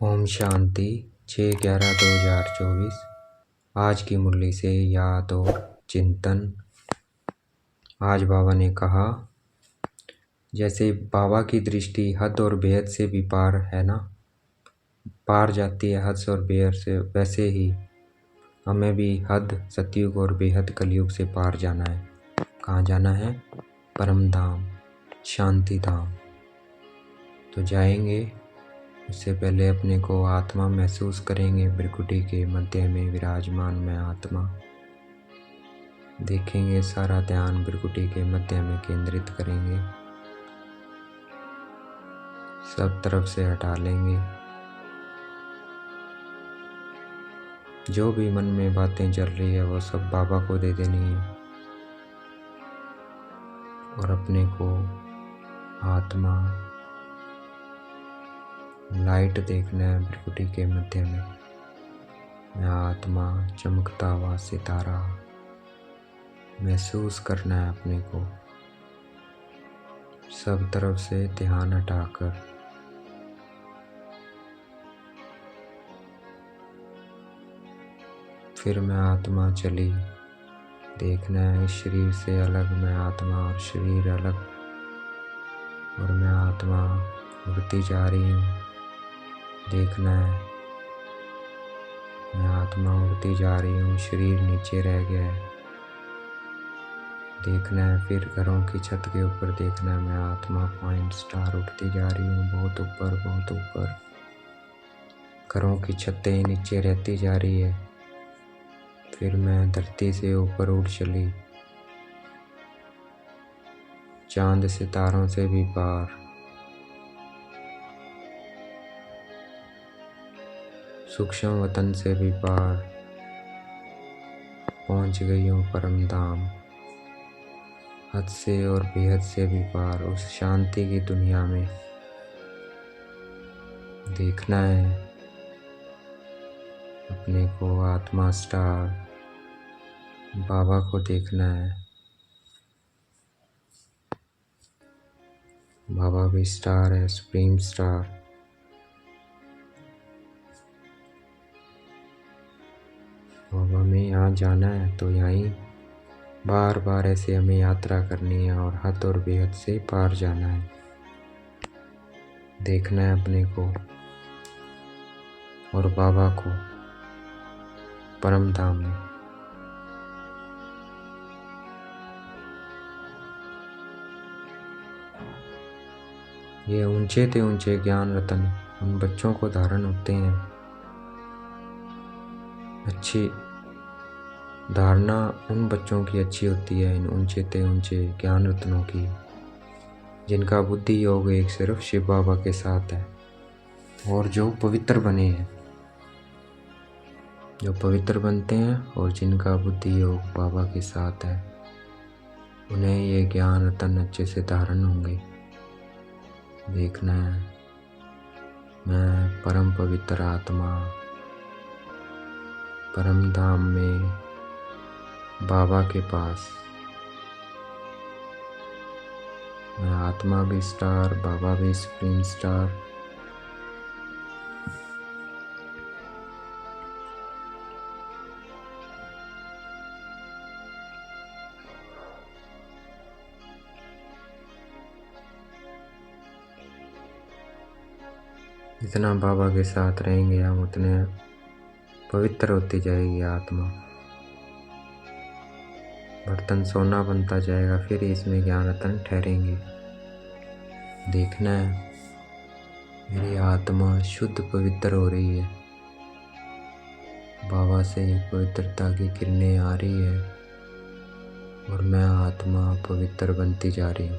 ओम शांति 6/11/2024। आज की मुरली से याद और चिंतन। आज बाबा ने कहा, जैसे बाबा की दृष्टि हद और बेहद से भी पार है ना, पार जाती है हद और बेहद से, वैसे ही हमें भी हद सतयुग और बेहद कलयुग से पार जाना है। कहाँ जाना है? परम धाम, शांति धाम। तो जाएंगे, उससे पहले अपने को आत्मा महसूस करेंगे। भ्रिकुटी के मध्य में विराजमान मैं आत्मा देखेंगे। सारा ध्यान भ्रिकुटी के मध्य में केंद्रित करेंगे। सब तरफ से हटा लेंगे। जो भी मन में बातें चल रही है वो सब बाबा को दे देनी है और अपने को आत्मा लाइट देखना है। भ्रिकुटी के मध्य में मैं आत्मा चमकता हुआ सितारा महसूस करना है अपने को। सब तरफ से ध्यान हटाकर फिर मैं आत्मा चली। देखना है इस शरीर से अलग मैं आत्मा और शरीर अलग, और मैं आत्मा उड़ती जा रही हूँ। देखना है मैं आत्मा उड़ती जा रही हूँ, शरीर नीचे रह गया है। देखना है फिर घरों की छत के ऊपर देखना है मैं आत्मा पॉइंट स्टार उठती जा रही हूँ, बहुत ऊपर बहुत ऊपर। घरों की छतें नीचे रहती जा रही है। फिर मैं धरती से ऊपर उड़ चली, चांद सितारों से भी पार। सूक्ष्म वतन से भी पार पहुंच गई हूँ परम धाम। हद से और बेहद से भी पार उस शांति की दुनिया में। देखना है अपने को आत्मा स्टार बाबा को देखना है। बाबा भी स्टार है, सुप्रीम स्टार। बाबा में यहाँ जाना है तो यहीं बार बार ऐसे हमें यात्रा करनी है और हद और बेहद से पार जाना है। देखना है अपने को और बाबा को परम धाम में। ये ऊंचे ते ऊंचे ज्ञान रतन उन बच्चों को धारण होते हैं। अच्छी धारणा उन बच्चों की अच्छी होती है, इन ऊंचे ते ऊंचे ज्ञान रत्नों की, जिनका बुद्धि योग एक सिर्फ शिव बाबा के साथ है। और जो पवित्र बने हैं, जो पवित्र बनते हैं और जिनका बुद्धि योग बाबा के साथ है, उन्हें ये ज्ञान रतन अच्छे से धारण होंगे। देखना है मैं परम पवित्र आत्मा परम धाम में बाबा के पास। मैं आत्मा भी स्टार, बाबा भी सुप्रीम स्टार। जितना बाबा के साथ रहेंगे हम उतने पवित्र होती जाएगी आत्मा। बर्तन सोना बनता जाएगा, फिर इसमें ज्ञान रतन ठहरेंगे। देखना है मेरी आत्मा शुद्ध पवित्र हो रही है। बाबा से पवित्रता की किरणें आ रही है और मैं आत्मा पवित्र बनती जा रही हूँ।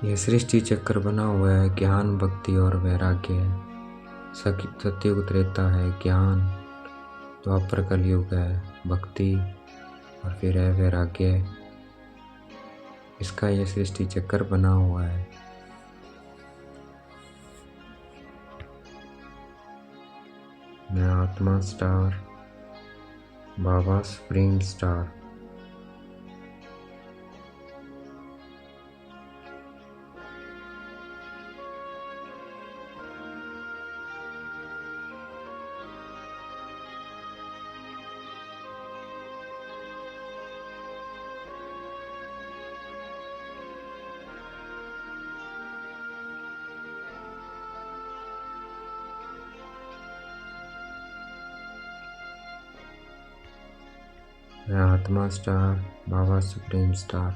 ये सृष्टि चक्र बना हुआ है ज्ञान, भक्ति और वैराग्य है। सतयुग त्रेता है ज्ञान, द्वापर कलयुग है भक्ति और फिर है वैराग्य। इसका ये सृष्टि चक्र बना हुआ है। मैं आत्मा स्टार, बाबा सुप्रीम स्टार। मैं आत्मा स्टार, बाबा सुप्रीम स्टार।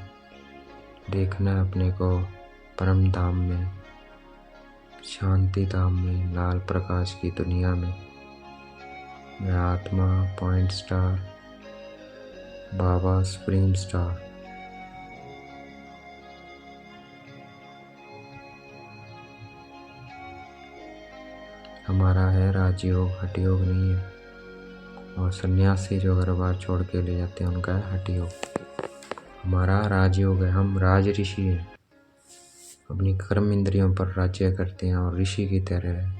देखना है अपने को परम धाम में, शांति धाम में, लाल प्रकाश की दुनिया में। मैं आत्मा पॉइंट स्टार, बाबा सुप्रीम स्टार। हमारा है राजयोग, हठयोग नहीं है। और सन्यासी जो घर बार छोड़ के ले जाते हैं उनका है हठयोग। हमारा राजयोग है, हम राज ऋषि हैं। अपनी कर्म इंद्रियों पर राज्य करते हैं और ऋषि की तरह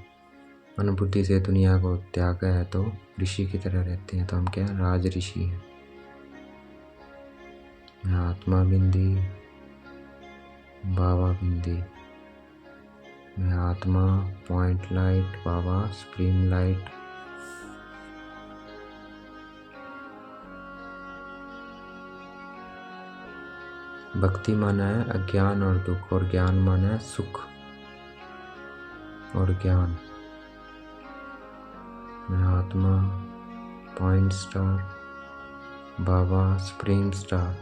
अनुभूति से दुनिया को त्यागा है तो ऋषि की तरह रहते हैं। तो हम क्या है, राज ऋषि हैं। मैं आत्मा बिंदी, बाबा बिंदी। मैं आत्मा पॉइंट लाइट, बाबा सुप्रीम लाइट। भक्ति माना है अज्ञान और दुख, और ज्ञान माना है सुख और ज्ञान। मैं आत्मा पॉइंट स्टार, बाबा सुप्रीम स्टार।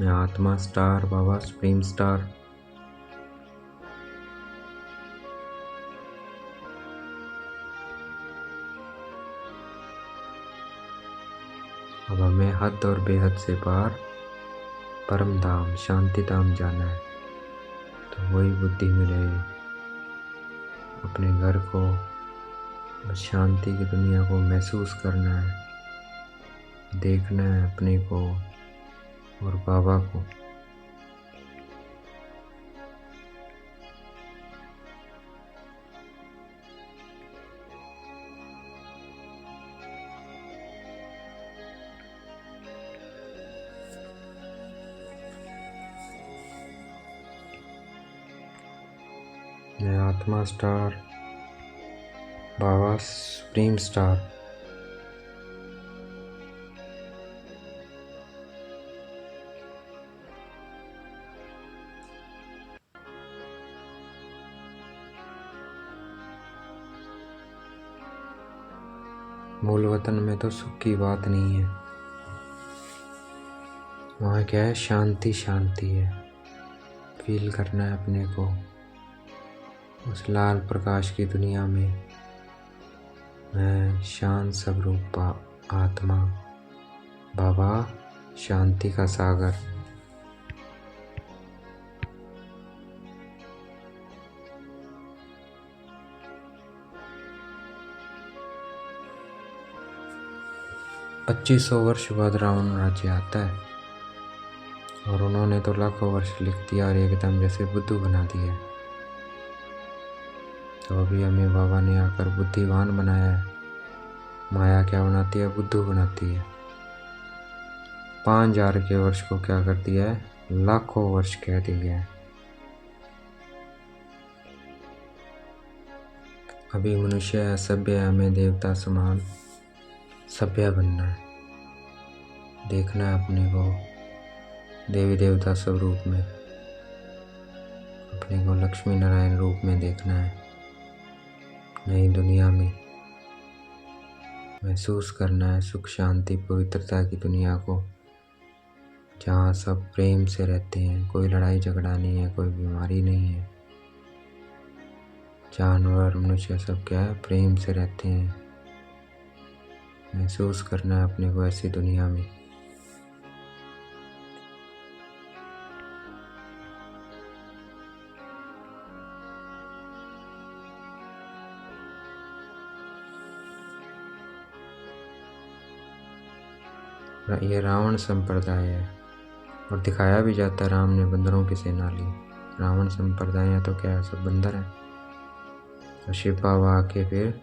मैं आत्मा स्टार, बाबा सुप्रीम स्टार। अब हमें हद और बेहद से पार परम धाम, शांति धाम जाना है। तो वही बुद्धि मिले अपने घर को, शांति की दुनिया को महसूस करना है, देखना है अपने को और बाबा को। मैं आत्मा स्टार, बाबा सुप्रीम स्टार। मूल वतन में तो सुख की बात नहीं है, वहाँ क्या है, शांति शांति है। फील करना है अपने को उस लाल प्रकाश की दुनिया में। मैं शांत स्वरूप आत्मा, बाबा शांति का सागर। पच्चीस 2500 वर्ष बाद रावण राज्य आता है और उन्होंने तो लाखों वर्ष लिख दिया और एकदम जैसे बुद्धू बना दिया। तो अभी हमें बाबा ने आकर बुद्धिवान बनाया है। माया क्या बनाती है, बुद्धू बनाती है। 5000 के वर्ष को क्या कर दिया है, लाखों वर्ष कह दिया है। अभी मनुष्य असभ्य है, हमें देवता समान सभ्य बनना है। देखना है अपने को देवी देवता स्वरूप में, अपने को लक्ष्मी नारायण रूप में देखना है। नई दुनिया में महसूस करना है सुख शांति पवित्रता की दुनिया को। जहाँ सब प्रेम से रहते हैं, कोई लड़ाई झगड़ा नहीं है, कोई बीमारी नहीं है। जानवर मनुष्य सब क्या है, प्रेम से रहते हैं। महसूस करना है अपने को ऐसी दुनिया में। ये रावण संप्रदाय है और दिखाया भी जाता है, राम ने बंदरों की सेना ली। रावण संप्रदाय है तो क्या है, सब बंदर हैं। तो शिव बाबा आके फिर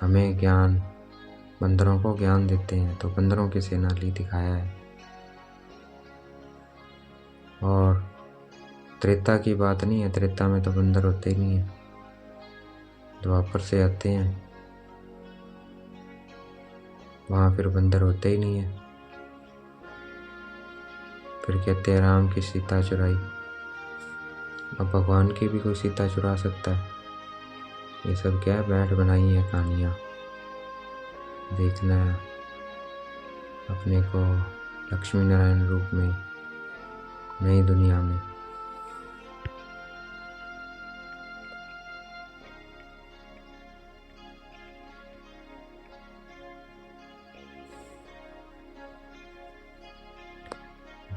हमें ज्ञान, बंदरों को ज्ञान देते हैं, तो बंदरों की सेना ली दिखाया है। और त्रेता की बात नहीं है, त्रेता में तो बंदर होते ही नहीं है, द्वापर से आते हैं, वहाँ फिर बंदर होते ही नहीं है। फिर कहते हैं राम की सीता चुराई। अब भगवान की भी कोई सीता चुरा सकता है? ये सब क्या है, बैठ बनाई है कहानियाँ। देखना है अपने को लक्ष्मी नारायण रूप में, नई दुनिया में।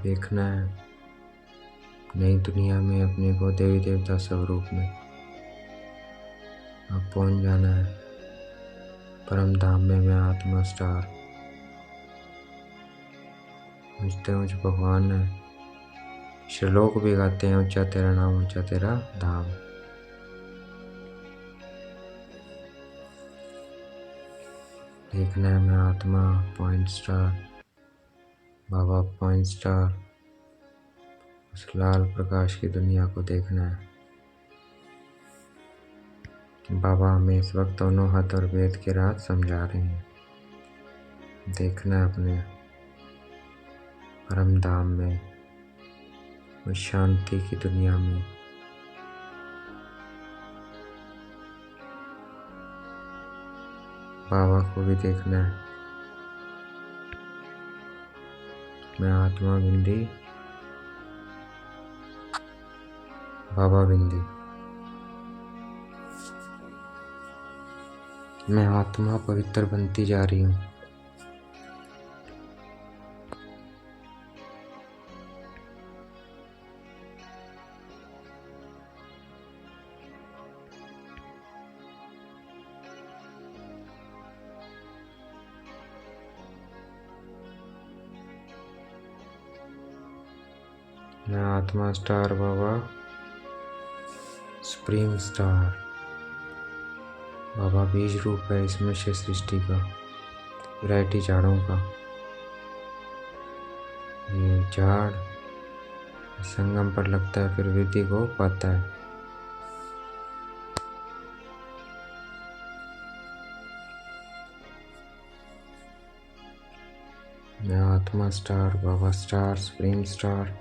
देखना है नई दुनिया में अपने को देवी देवता स्वरूप में। अब पहुंच जाना है परम धाम में, मैं आत्मा स्टार। ऊंचते ऊंच भगवान है, श्लोक भी गाते हैं, ऊंचा तेरा नाम ऊंचा तेरा धाम। देखना है मैं आत्मा पॉइंट स्टार, बाबा पॉइंट स्टार। उस लाल प्रकाश की दुनिया को देखना है। बाबा हमें इस वक्त दोनों हाथ और वेद के राज समझा रहे हैं। देखना है अपने परम धाम में, उस शांति की दुनिया में। बाबा को भी देखना है। मैं आत्मा बिंदी, बाबा बिंदी। मैं आत्मा पवित्र बनती जा रही हूँ। मैं आत्मा स्टार बाबा, सुप्रीम स्टार। बाबा बीज रूप है इसमें से सृष्टि का, वैरायटी झाड़ों का। ये झाड़ संगम पर लगता है, फिर वृद्धि को पाता है। मैं आत्मा स्टार, बाबा स्टार, सुप्रीम स्टार।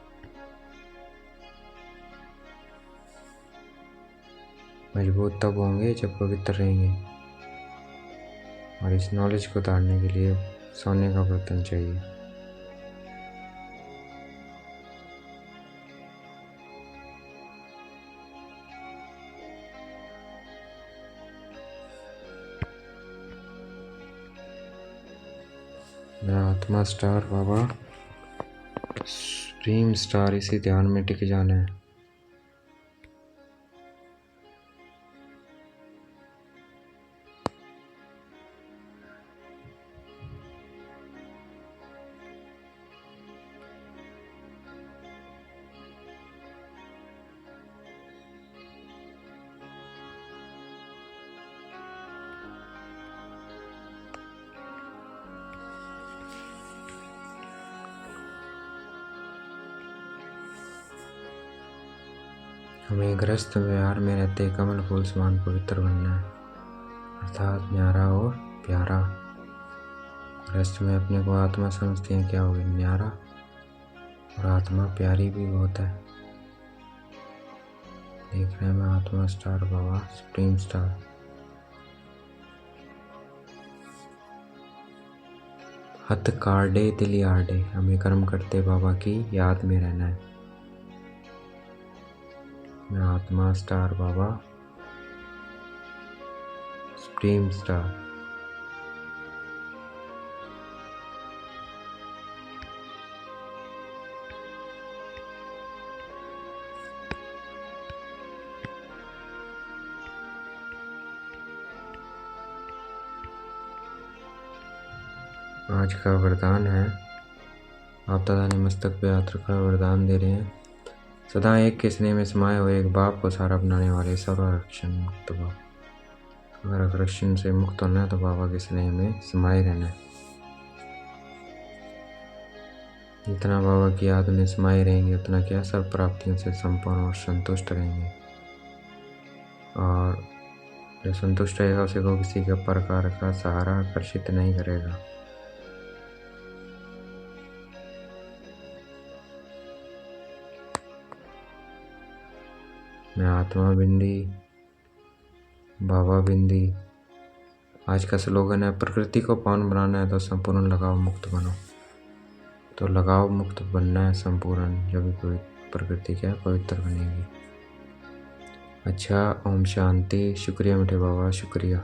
मजबूत तब होंगे जब पवित्र रहेंगे। और इस नॉलेज को उतारने के लिए सोने का बर्तन चाहिए। मैं आत्मा स्टार बाबा, सुप्रीम स्टार। इसी ध्यान में टिक जाना है। हमें गृहस्थ व्यवहार में रहते कमल फूल समान पवित्र बनना है, अर्थात न्यारा और प्यारा। गृहस्थ में अपने को आत्मा समझते हैं, क्या होगी न्यारा, और आत्मा प्यारी भी बहुत है। देख रहे हैं मैं आत्मा स्टार बाबा, सुप्रीम स्टार। हथ कार्डे तिल आडे, हमें कर्म करते बाबा की याद में रहना है। मैं आत्मा स्टार बाबा, सुप्रीम स्टार। आज का वरदान है, आप दादा ने मस्तक पे हाथ रखा वरदान दे रहे हैं। सदा एक के स्नेह में समाये हुए एक बाप को सहारा बनाने वाले सर्वरक्षण मुक्त बाप। अगर आकर्षण से मुक्त होना है तो बाबा के स्नेह में समाये रहना है। जितना बाबा की याद में समाये रहेंगे उतना क्या सब प्राप्तियों से संपन्न और संतुष्ट रहेंगे। और जो संतुष्ट रहेगा उसे को किसी का प्रकार का सहारा आकर्षित नहीं करेगा। मैं आत्मा बिंदी, बाबा बिंदी। आज का स्लोगन है, प्रकृति को पावन बनाना है तो संपूर्ण लगाव मुक्त बनो। तो लगाव मुक्त बनना है संपूर्ण, जब भी कोई प्रकृति क्या पवित्र बनेगी। अच्छा, ओम शांति। शुक्रिया मीठे बाबा, शुक्रिया।